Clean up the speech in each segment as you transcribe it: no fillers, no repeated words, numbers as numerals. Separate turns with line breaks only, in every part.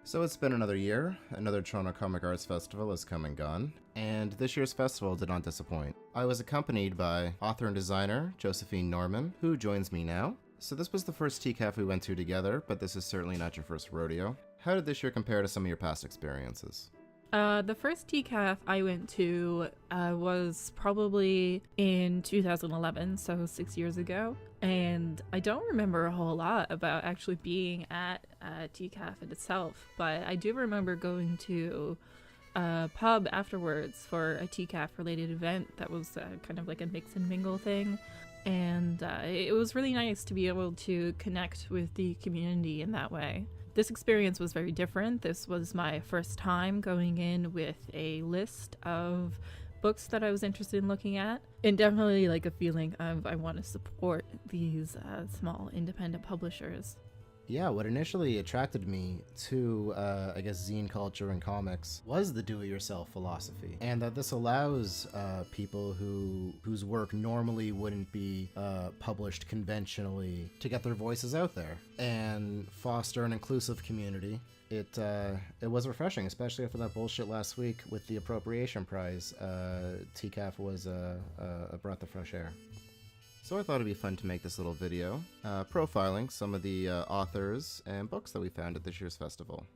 So it's been another year, another Toronto Comic Arts Festival has come and gone, and this year's festival did not disappoint. I was accompanied by author and designer Josephine Norman, who joins me now. So this was the first TCAF we went to together, but this is certainly not your first rodeo. How did this year compare to some of your past experiences?
The first TCAF I went to was probably in 2011, so 6 years ago. And I don't remember a whole lot about actually being at TCAF in itself, but I do remember going to a pub afterwards for a TCAF related event that was kind of like a mix and mingle thing. And it was really nice to be able to connect with the community in that way. This experience was very different. This was my first time going in with a list of books that I was interested in looking at, and definitely like a feeling of I want to support these small independent publishers.
Yeah, what initially attracted me to, zine culture and comics was the do-it-yourself philosophy, and that this allows people whose work normally wouldn't be published conventionally to get their voices out there and foster an inclusive community. It was refreshing, especially after that bullshit last week with the appropriation prize. TCAF was a breath of fresh air. So I thought it'd be fun to make this little video, profiling some of the authors and books that we found at this year's festival.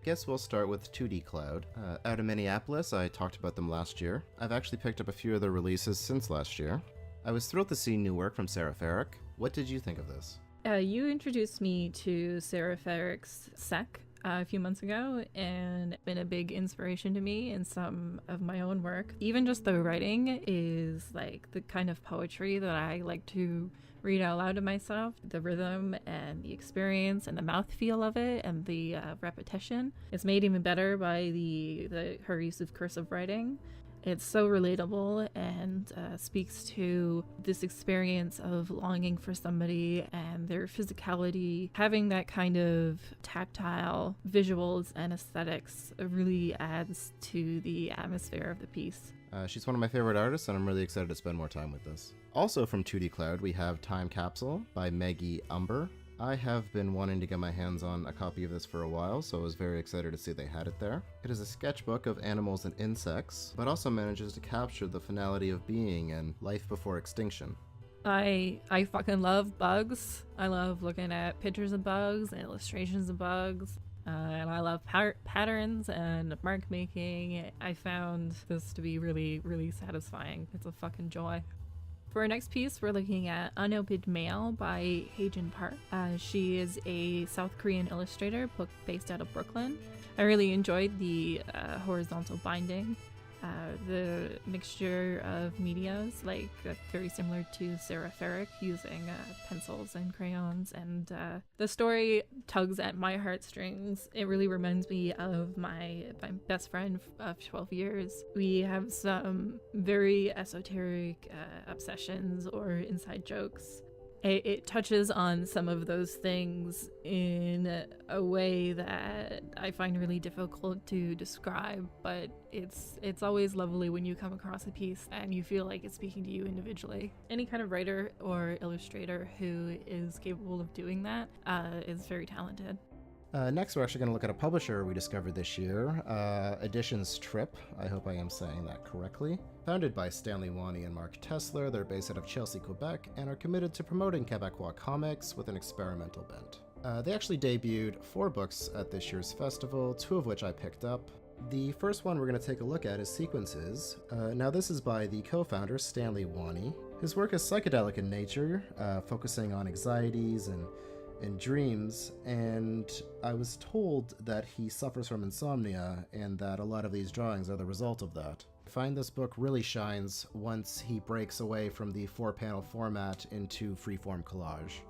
Guess we'll start with 2D Cloud. Out of Minneapolis, I talked about them last year. I've actually picked up a few of their releases since last year. I was thrilled to see new work from Sarah Farrick. What did you think of this?
You introduced me to Sarah Farrick's Sec a few months ago, and been a big inspiration to me in some of my own work. Even just the writing is like the kind of poetry that I like to read out loud to myself. The rhythm and the experience and the mouthfeel of it and the repetition is made even better by her use of cursive writing. It's so relatable and speaks to this experience of longing for somebody and their physicality. Having that kind of tactile visuals and aesthetics really adds to the atmosphere of the piece.
She's one of my favorite artists, and I'm really excited to spend more time with this. Also from 2D Cloud, we have Time Capsule by Meggie. I have been wanting to get my hands on a copy of this for a while, so I was very excited to see they had it there. It is a sketchbook of animals and insects, but also manages to capture the finality of being and life before extinction.
I fucking love bugs. I love looking at pictures of bugs and illustrations of bugs. And I love patterns and mark making. I found this to be really, really satisfying. It's a fucking joy. For our next piece, we're looking at Unopened Mail by Cajun. She is a South Korean illustrator based out of Brooklyn. I really enjoyed the horizontal binding, the mixture of medias, like very similar to Sarah Farrick, using pencils and crayons, and the story tugs at my heartstrings. It really reminds me of my best friend of 12 years. We have some very esoteric obsessions or inside jokes. It touches on some of those things in a way that I find really difficult to describe, but it's always lovely when you come across a piece and you feel like it's speaking to you individually. Any kind of writer or illustrator who is capable of doing that is very talented.
Next, we're actually going to look at a publisher we discovered this year, Editions Trip. I hope I am saying that correctly. Founded by Stanley Wani and Mark Tesler, they're based out of Chelsea, Quebec, and are committed to promoting Quebecois comics with an experimental bent. They actually debuted 4 books at this year's festival, 2 of which I picked up. The first one we're going to take a look at is Sequences. Now this is by the co-founder, Stanley Wani. His work is psychedelic in nature, focusing on anxieties and dreams, and I was told that he suffers from insomnia and that a lot of these drawings are the result of that. I find this book really shines once he breaks away from the 4-panel format into freeform collage.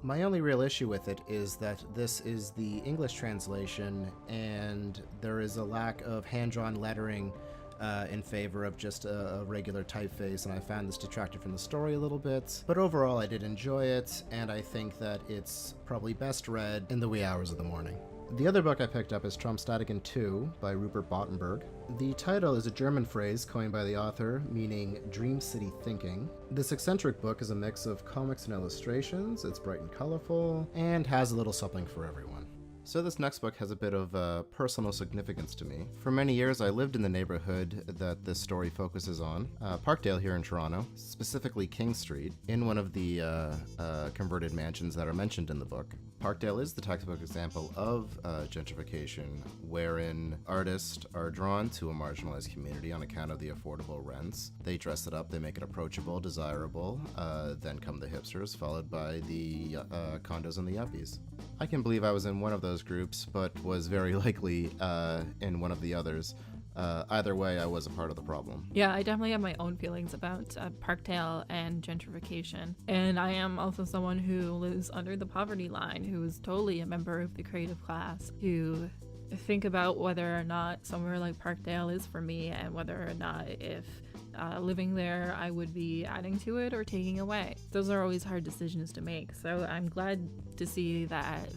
My only real issue with it is that this is the English translation and there is a lack of hand-drawn lettering in favor of just a regular typeface, and I found this detracted from the story a little bit. But overall, I did enjoy it, and I think that it's probably best read in the wee hours of the morning. The other book I picked up is Traumstatigen 2 by Rupert Bottenberg. The title is a German phrase coined by the author, meaning Dream City Thinking. This eccentric book is a mix of comics and illustrations. It's bright and colorful, and has a little something for everyone. So this next book has a bit of personal significance to me. For many years, I lived in the neighborhood that this story focuses on, Parkdale here in Toronto, specifically King Street, in one of the converted mansions that are mentioned in the book. Parkdale is the textbook example of gentrification, wherein artists are drawn to a marginalized community on account of the affordable rents. They dress it up, they make it approachable, desirable, then come the hipsters, followed by the condos and the yuppies. I can believe I was in one of those groups, but was very likely in one of the others. Either way, I was a part of the problem.
Yeah, I definitely have my own feelings about Parkdale and gentrification. And I am also someone who lives under the poverty line, who is totally a member of the creative class, who think about whether or not somewhere like Parkdale is for me, and whether or not if living there I would be adding to it or taking away. Those are always hard decisions to make. So I'm glad to see that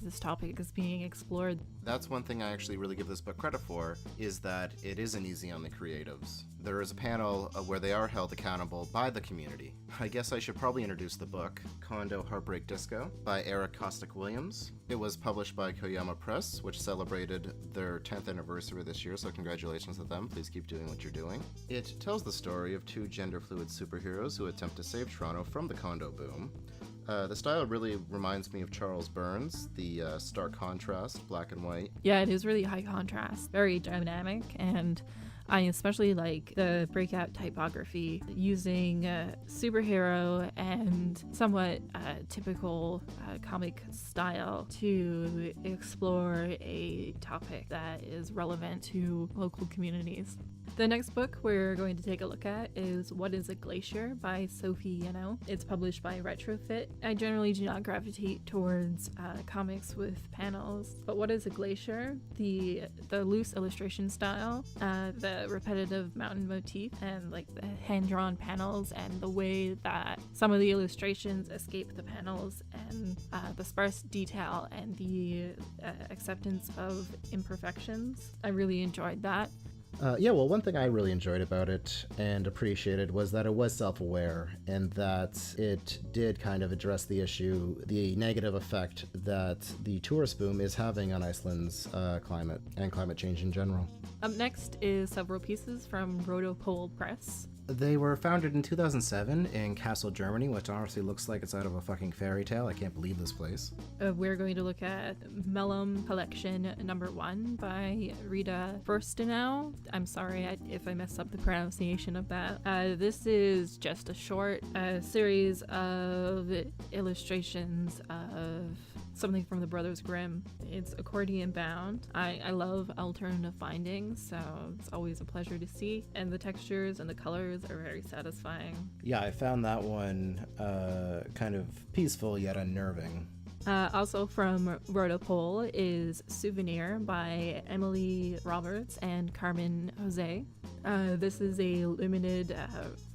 this topic is being explored.
That's one thing I actually really give this book credit for, is that it isn't easy on the creatives. There is a panel where they are held accountable by the community. I guess I should probably introduce the book, Condo Heartbreak Disco, by Eric Kostick-Williams. It was published by Koyama Press, which celebrated their 10th anniversary this year, so congratulations to them. Please keep doing what you're doing. It tells the story of two gender-fluid superheroes who attempt to save Toronto from the condo boom. The style really reminds me of Charles Burns, the stark contrast, black and white.
Yeah, it is really high contrast, very dynamic, and I especially like the breakout typography, using superhero and somewhat typical comic style to explore a topic that is relevant to local communities. The next book we're going to take a look at is What is a Glacier by Sophie Yano. It's published by Retrofit. I generally do not gravitate towards comics with panels, but What is a Glacier? The loose illustration style, the repetitive mountain motif, and like the hand-drawn panels, and the way that some of the illustrations escape the panels, and the sparse detail and the acceptance of imperfections. I really enjoyed that.
Well, one thing I really enjoyed about it and appreciated was that it was self-aware, and that it did kind of address the issue, the negative effect that the tourist boom is having on Iceland's climate and climate change in general.
Up next is several pieces from Rotopole Press.
They were founded in 2007 in Kassel, Germany, which honestly looks like it's out of a fucking fairy tale. I can't believe this place.
We're going to look at Melam Collection #1 by Rita Furstenau. I'm sorry if I messed up the pronunciation of that. This is just a short series of illustrations of something from the Brothers Grimm. It's accordion bound. I love alternative findings, so it's always a pleasure to see. And the textures and the colors are very satisfying.
Yeah, I found that one kind of peaceful yet unnerving.
Also from Rotopole is Souvenir by Emily Roberts and Carmen Jose. This is a limited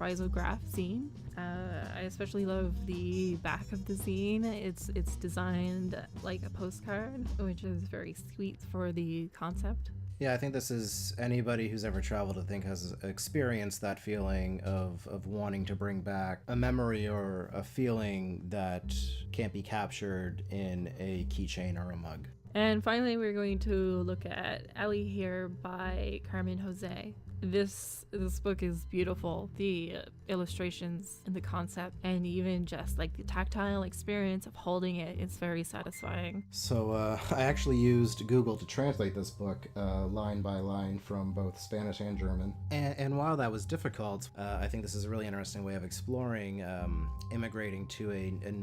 risograph zine. I especially love the back of the zine. It's designed like a postcard, which is very sweet for the concept.
Yeah, I think this is anybody who's ever traveled, I think, has experienced that feeling of wanting to bring back a memory or a feeling that can't be captured in a keychain or a mug.
And finally, we're going to look at Ali Here by Carmen Jose. This book is beautiful. The illustrations and the concept, and even just like the tactile experience of holding it, is very satisfying.
So I actually used Google to translate this book line by line from both Spanish and German. And while that was difficult, I think this is a really interesting way of exploring immigrating to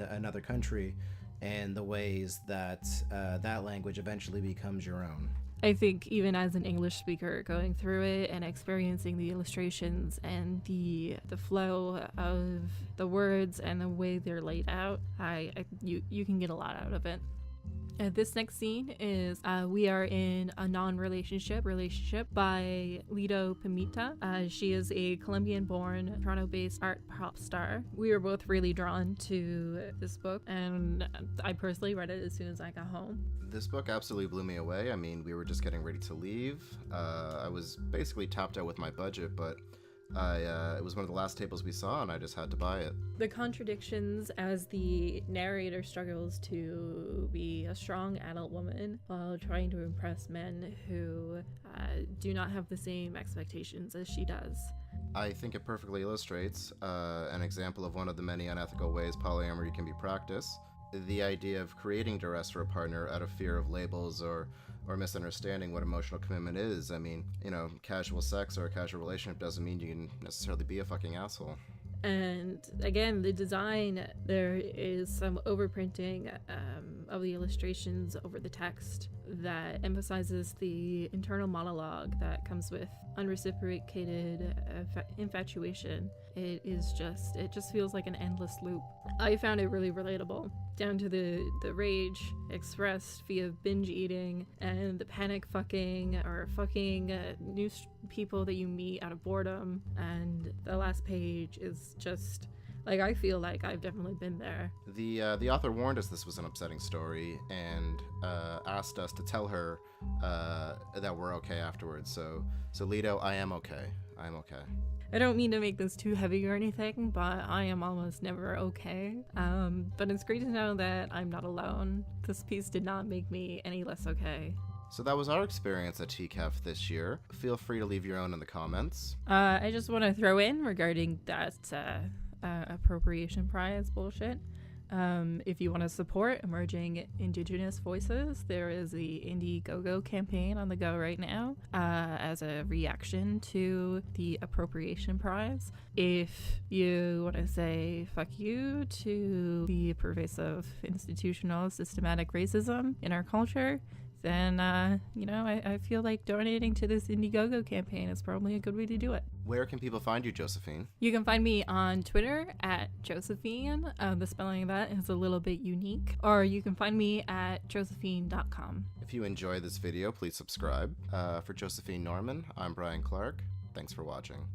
another country and the ways that that language eventually becomes your own.
I think even as an English speaker, going through it and experiencing the illustrations and the flow of the words and the way they're laid out, you can get a lot out of it. This next scene is we are in a non-relationship by Lido Pimita. She is a Colombian-born, Toronto-based art pop star. We were both really drawn to this book, and I personally read it as soon as I got home.
This book absolutely blew me away. I mean, we were just getting ready to leave. I was basically tapped out with my budget, but it was one of the last tables we saw, and I just had to buy it.
The contradictions as the narrator struggles to be a strong adult woman while trying to impress men who do not have the same expectations as she does.
I think it perfectly illustrates an example of one of the many unethical ways polyamory can be practiced. The idea of creating duress for a partner out of fear of labels or misunderstanding what emotional commitment is. I mean, casual sex or a casual relationship doesn't mean you can necessarily be a fucking asshole.
And again, the design, there is some overprinting of the illustrations over the text that emphasizes the internal monologue that comes with unreciprocated infatuation. It just feels like an endless loop. I found it really relatable, down to the rage expressed via binge eating and the panic fucking new people that you meet out of boredom. And the last page is just like, I feel like I've definitely been there.
The author warned us this was an upsetting story and asked us to tell her that we're okay afterwards. So Lido, I am okay. I'm okay.
I don't mean to make this too heavy or anything, but I am almost never okay. But it's great to know that I'm not alone. This piece did not make me any less okay.
So that was our experience at TCAF this year. Feel free to leave your own in the comments.
I just want to throw in regarding that appropriation prize bullshit. If you want to support emerging Indigenous voices, there is the Indiegogo campaign on the go right now as a reaction to the appropriation prize. If you want to say fuck you to the pervasive institutional systematic racism in our culture, then, I feel like donating to this Indiegogo campaign is probably a good way to do it.
Where can people find you, Josephine?
You can find me on Twitter at Josephine. The spelling of that is a little bit unique. Or you can find me at josephine.com.
If you enjoy this video, please subscribe. For Josephine Norman, I'm Brian Clark. Thanks for watching.